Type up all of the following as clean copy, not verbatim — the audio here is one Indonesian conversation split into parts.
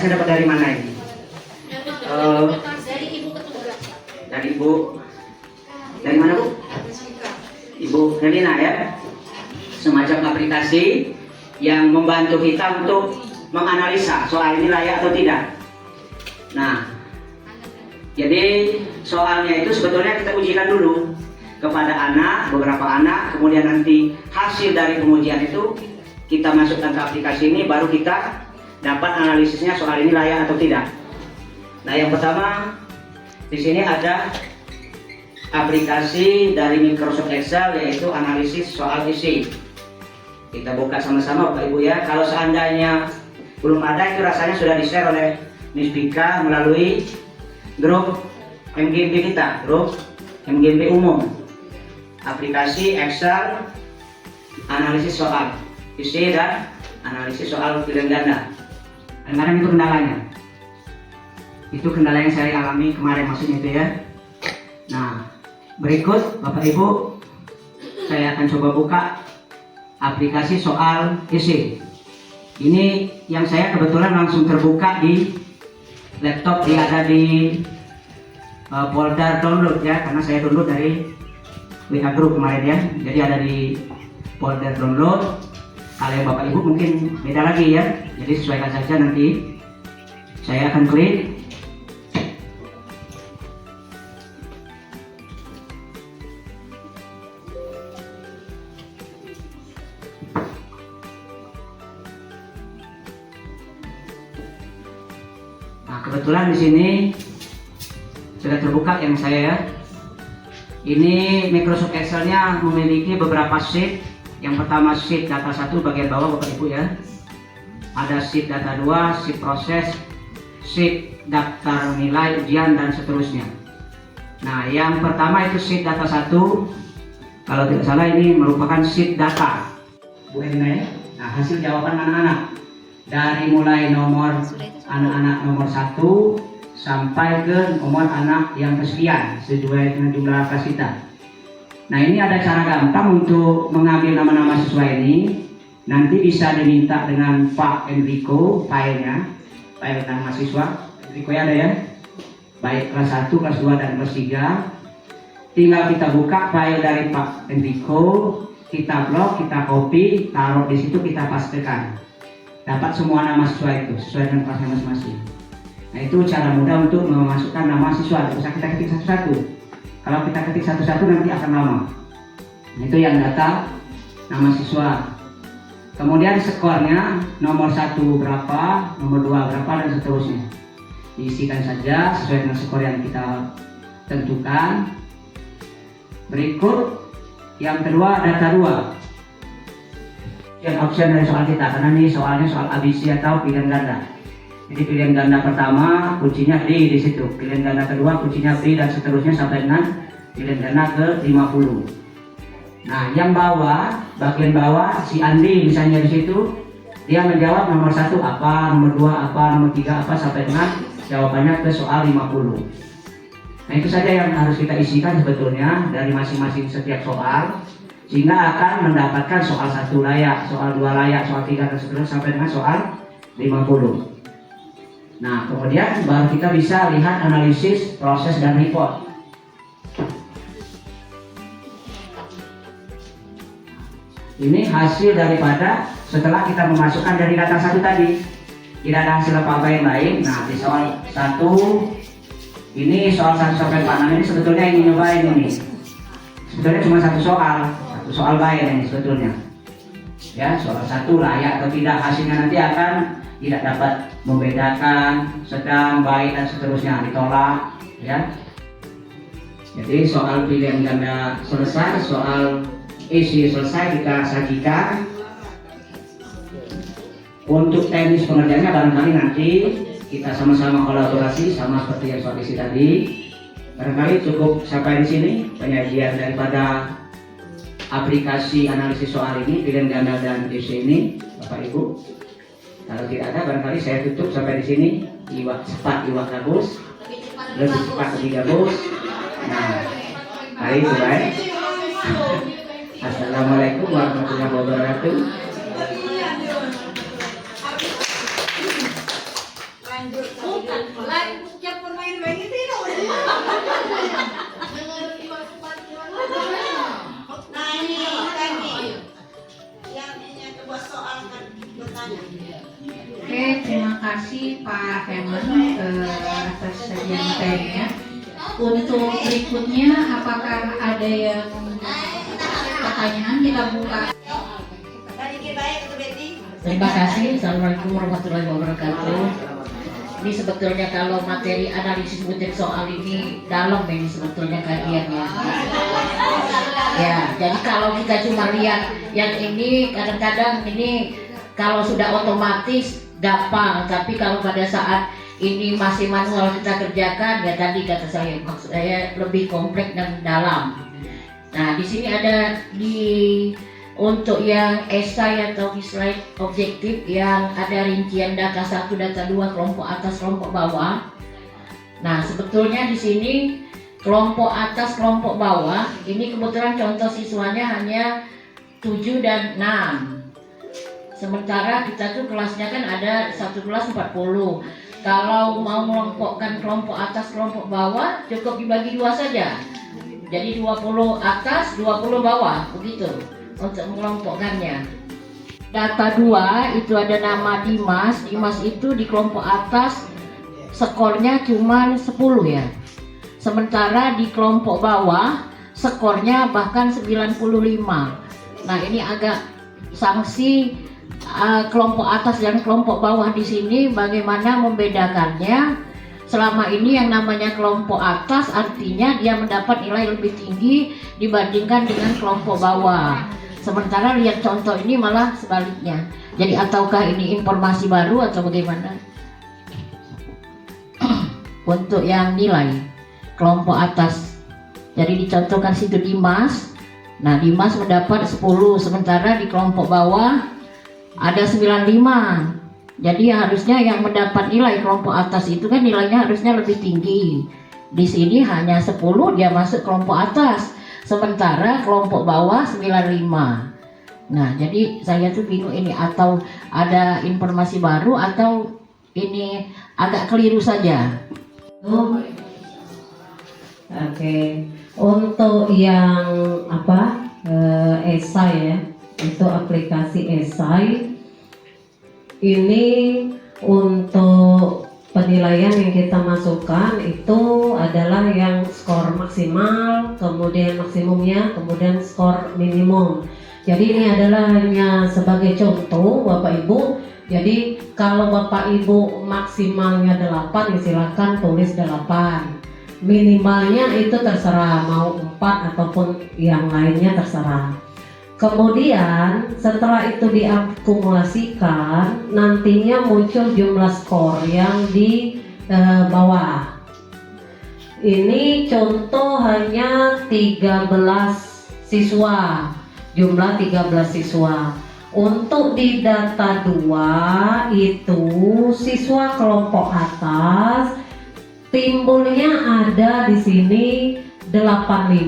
aplikasinya dapat dari mana ini? Dari ibu petugas. Dari ibu. Dari mana Bu? Ibu Helena ya. Semacam aplikasi yang membantu kita untuk menganalisa soal ini layak atau tidak. Nah, jadi soalnya itu sebetulnya kita ujikan dulu kepada anak, beberapa anak, kemudian nanti hasil dari pengujian itu kita masukkan ke aplikasi ini, baru kita dapat analisisnya soal ini layak atau tidak. Nah, yang pertama di sini ada aplikasi dari Microsoft Excel, yaitu analisis soal isi. Kita buka sama-sama Bapak Ibu ya. Kalau seandainya belum ada, itu rasanya sudah di-share oleh Miss Bika melalui grup MGMP kita, grup MGMP umum. Aplikasi Excel analisis soal isi dan analisis soal pilihan ganda. Kadang-kadang itu kendalanya. Itu kendala yang saya alami kemarin maksudnya itu ya. Nah, berikut Bapak Ibu, saya akan coba buka aplikasi soal isi. Ini yang saya kebetulan langsung terbuka di laptop, dia ada di folder download ya, karena saya download dari WA Group kemarin ya. Jadi ada di folder download. Kalau yang Bapak Ibu mungkin beda lagi ya. Jadi sesuaikan saja, nanti saya akan klik. Nah, kebetulan di sini sudah terbuka yang saya ya. Ini Microsoft Excel-nya memiliki beberapa sheet. Yang pertama sheet data 1 bagian bawah Bapak Ibu ya. Ada sheet data 2, sheet proses, sheet daftar nilai ujian dan seterusnya. Nah, yang pertama itu sheet data 1. Kalau tidak salah ini merupakan sheet data Bu Elina ya. Nah, hasil jawaban anak-anak dari mulai nomor anak-anak nomor 1 sampai ke nomor anak yang kesekian sesuai dengan jumlah kelas kita. Nah, ini ada cara gampang untuk mengambil nama-nama siswa ini. Nanti bisa diminta dengan Pak Enrico filenya, file nama siswa. Enrico ya ada ya, baik kelas 1, kelas 2 dan kelas 3. Tinggal kita buka file dari Pak Enrico, kita blok, kita copy, taruh di situ, kita pastekan. Dapat semua nama siswa itu sesuai dengan kelasnya masing-masing. Nah, itu cara mudah untuk memasukkan nama siswa. Tidak usah kita ketik satu-satu. Kalau kita ketik satu-satu nanti akan lama. Nah, itu yang data nama siswa. Kemudian skornya nomor 1 berapa, nomor 2 berapa dan seterusnya. Diisikan saja sesuai dengan skor yang kita tentukan. Berikut yang kedua data 2. Yang option dari soal kita, karena ini soalnya soal ABC atau pilihan ganda. Jadi pilihan ganda pertama kuncinya D di situ, pilihan ganda kedua kuncinya B dan seterusnya sampai dengan pilihan ganda ke 50. Nah, yang bawah, bagian bawah si Andi misalnya di situ, dia menjawab nomor 1 apa, nomor 2 apa, nomor 3 apa sampai dengan jawabannya ke soal 50. Nah, itu saja yang harus kita isikan sebetulnya dari masing-masing setiap soal, sehingga akan mendapatkan soal 1 layak, soal 2 layak, soal 3 dan seterusnya sampai dengan soal 50. Nah, kemudian baru kita bisa lihat analisis, proses, dan report. Ini hasil daripada setelah kita memasukkan dari data 1 tadi. Tidak ada hasil apa-apa yang lain. Nah, di soal 1 ini soal 1 sampai 4 ini sebetulnya ingin nyobain ini. Sebetulnya cuma satu soal bayar ini sebetulnya. Ya, soal 1 layak atau tidak, hasilnya nanti akan tidak dapat membedakan sedang, baik dan seterusnya, ditolak ya. Jadi soal pilihan ganda selesai, soal isi selesai kita sajikan. Untuk teknis pengerjaannya barangkali nanti kita sama-sama kolaborasi sama seperti yang soal isi tadi. Barangkali cukup sampai di sini penyajian daripada aplikasi analisis soal ini, pilihan ganda dan isi ini, Bapak Ibu. Kalau tidak ada, barangkali saya tutup sampai di sini. Cepat iwak gabus, lebih cepat lebih gabus. Nah, hari itu baik. Assalamualaikum warahmatullahi wabarakatuh. bagian materinya. Untuk berikutnya, apakah ada yang pertanyaan? Kita buka. Terima kasih. Assalamualaikum warahmatullahi wabarakatuh. Ini sebetulnya kalau materi analisis butir soal ini dalam ini sebetulnya kajiannya. Ya, jadi kalau kita cuma lihat yang ini kadang-kadang ini kalau sudah otomatis gampang, tapi kalau pada saat ini masih manual kita kerjakan, ya tadi kata saya, maksud saya lebih kompleks dan dalam. Nah, di sini ada untuk yang esai atau slide objektif yang ada rincian data 1, data 2, kelompok atas, kelompok bawah. Nah, sebetulnya di sini kelompok atas, kelompok bawah, ini kebetulan contoh siswanya hanya 7 dan 6. Sementara kita tuh kelasnya kan ada satu kelas 40. Kalau mau mengelompokkan kelompok atas, kelompok bawah, cukup dibagi 2 saja. Jadi 20 atas, 20 bawah, begitu untuk mengelompokkannya. Data 2 itu ada nama Dimas. Dimas itu di kelompok atas skornya cuma 10 ya. Sementara di kelompok bawah skornya bahkan 95. Nah, ini agak sanksi kelompok atas dan kelompok bawah di sini bagaimana membedakannya. Selama ini yang namanya kelompok atas artinya dia mendapat nilai lebih tinggi dibandingkan dengan kelompok bawah. Sementara lihat contoh ini malah sebaliknya. Jadi ataukah ini informasi baru atau bagaimana? Untuk yang nilai kelompok atas, jadi dicontohkan situ Dimas. Nah, Dimas mendapat 10, sementara di kelompok bawah ada 95. Jadi harusnya yang mendapat nilai kelompok atas itu kan nilainya harusnya lebih tinggi. Di sini hanya 10 dia masuk kelompok atas, sementara kelompok bawah 95. Nah, jadi saya tuh bingung ini atau ada informasi baru atau ini agak keliru saja. Oke. Untuk yang esai ya, itu aplikasi esai ini untuk penilaian yang kita masukkan itu adalah yang skor maksimal, kemudian maksimumnya, kemudian skor minimum. Jadi ini adalah hanya sebagai contoh Bapak Ibu. Jadi kalau Bapak Ibu maksimalnya 8 ya silakan tulis 8. Minimalnya itu terserah mau 4 ataupun yang lainnya terserah. Kemudian setelah itu diakumulasikan nantinya muncul jumlah skor yang di bawah. Ini contoh hanya 13 siswa. Jumlah 13 siswa. Untuk di data 2 itu siswa kelompok atas timbulnya ada di sini 85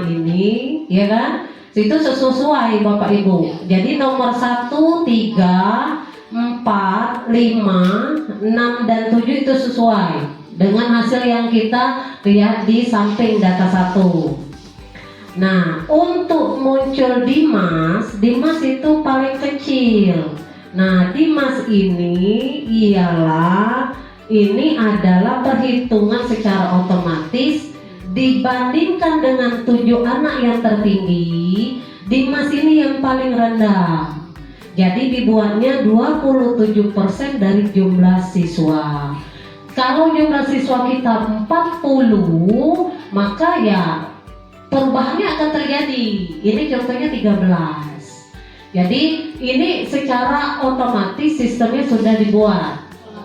ini, ya kan? Itu sesuai Bapak Ibu. Jadi nomor 1, 3, 4, 5, 6 dan 7 itu sesuai dengan hasil yang kita lihat di samping data 1. Nah, untuk muncul Dimas itu paling kecil. Nah, Dimas ini adalah perhitungan secara otomatis dibandingkan dengan 7 anak yang tertinggi. Dimas ini yang paling rendah. Jadi dibuatnya 27% dari jumlah siswa. Kalau jumlah siswa kita 40, maka ya perubahannya akan terjadi. Ini contohnya 13. Jadi ini secara otomatis sistemnya sudah dibuat.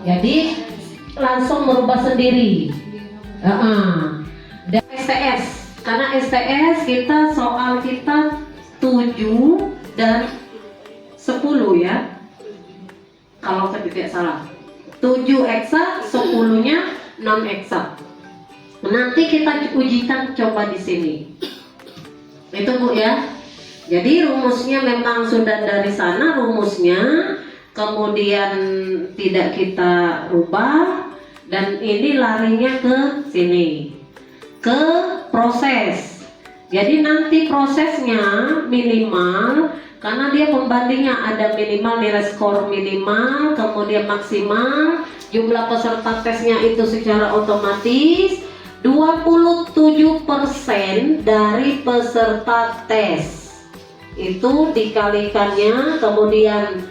Jadi langsung merubah sendiri. Dan STS, karena STS kita soal kita 7 dan 10 ya. Kalau saya tidak salah. 7 eksak, 10-nya 6 eksak. Nanti kita ujikan coba di sini. Itu Bu ya. Jadi rumusnya memang sudah dari sana rumusnya, kemudian tidak kita rubah dan ini larinya ke sini. Ke proses. Jadi nanti prosesnya minimal karena dia pembandingnya ada minimal nilai skor minimal, kemudian maksimal, jumlah peserta tesnya itu secara otomatis 27% dari peserta tes itu dikalikannya, kemudian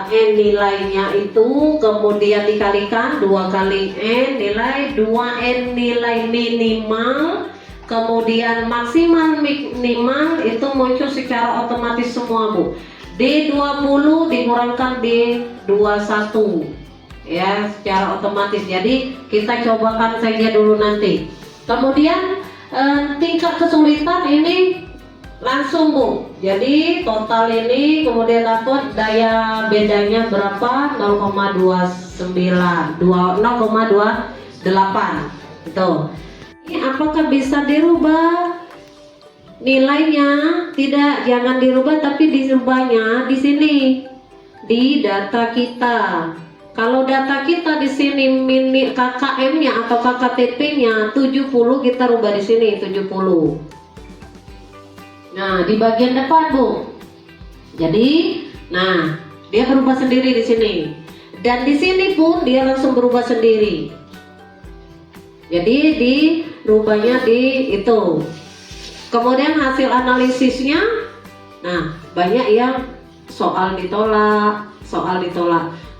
N nilainya itu kemudian dikalikan 2 kali N nilai, 2N nilai minimal, kemudian maksimal minimal itu muncul secara otomatis semua, Bu. D20 dikurangkan D21 ya, secara otomatis. Jadi kita cobakan saja dulu nanti. Kemudian tingkat kesulitan ini langsung, Bu. Jadi total ini kemudian dapat daya bedanya berapa? 0,29 0,28 itu. Ini apakah bisa dirubah nilainya? Tidak, jangan dirubah, tapi dirubahnya di sini di data kita. Kalau data kita di sini mini KKM-nya atau KKTP-nya 70, kita rubah di sini 70. Nah, di bagian depan, Bu. Jadi, nah, dia berubah sendiri di sini. Dan di sini pun dia langsung berubah sendiri. Jadi dirubahnya di itu. Kemudian hasil analisisnya, nah, banyak yang soal ditolak.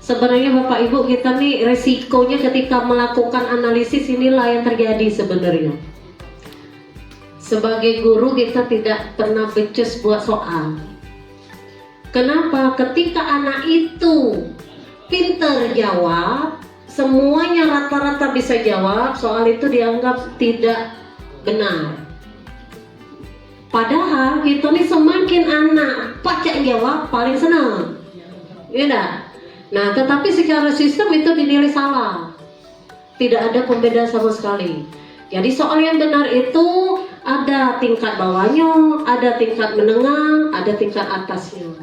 Sebenarnya Bapak Ibu, kita nih resikonya ketika melakukan analisis inilah yang terjadi sebenarnya. Sebagai guru kita tidak pernah becus buat soal. Kenapa? Ketika anak itu pintar jawab, semuanya rata-rata bisa jawab, soal itu dianggap tidak benar. Padahal kita nih semakin anak pacak jawab paling senang, ya enggak? Nah, tetapi secara sistem itu dinilai salah, tidak ada pembedaan sama sekali. Jadi soal yang benar itu ada tingkat bawahnya, ada tingkat menengah, ada tingkat atasnya.